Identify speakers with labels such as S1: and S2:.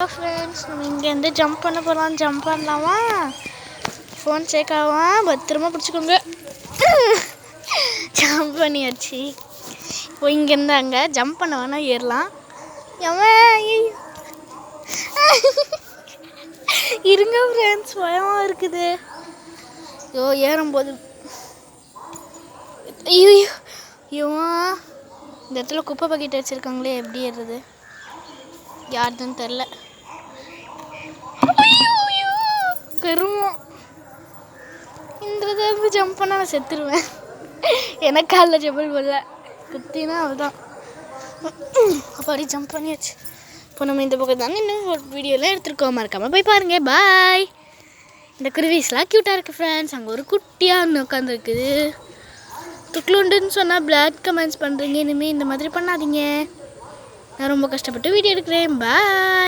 S1: Friends, நம்ம இங்கேருந்து jump பண்ண போகலாம். ஜம்ப் பண்ணலாமா? ஃபோன் சேர்க்காவா? பத்திரமா பிடிச்சிக்கோங்க. ஜம்ப் பண்ணியாச்சு. இப்போ இங்கேருந்து அங்கே ஜம்ப் பண்ண வேணா ஏறலாம். இருங்க ஃப்ரெண்ட்ஸ், பயமாக இருக்குது. ஐயோ, ஏறும்போது ஐயோ ஐயோ, இந்த இடத்துல குப்பை பக்கெட் வச்சுருக்காங்களே, எப்படி ஏறுறது? யாருதுன்னு தெரில. கருமம், இந்த ஜம்ப் பண்ண நான் செத்துருவேன். எனக்கு காலில் ஜம்பல் போடல, குத்தினா அவள்தான். அப்படி ஜம்ப் பண்ணியாச்சு. இப்போ நம்ம இந்த பக்கம் தானே இன்னும் ஒரு வீடியோலாம் எடுத்துருக்கோம். மறக்காமல் போய் பாருங்கள். பாய். இந்த குருவிஸ்லாம் க்யூட்டாக இருக்குது ஃப்ரெண்ட்ஸ். அங்கே ஒரு குட்டியாக ஒன்று உட்காந்துருக்குது. துக்லுண்டுன்னு சொன்னால் பிளாக் கமெண்ட்ஸ் பண்ணுறீங்க. இனிமேல் இந்த மாதிரி பண்ணாதீங்க. நான் ரொம்ப கஷ்டப்பட்டு வீடியோ எடுக்கிறேன். பாய்.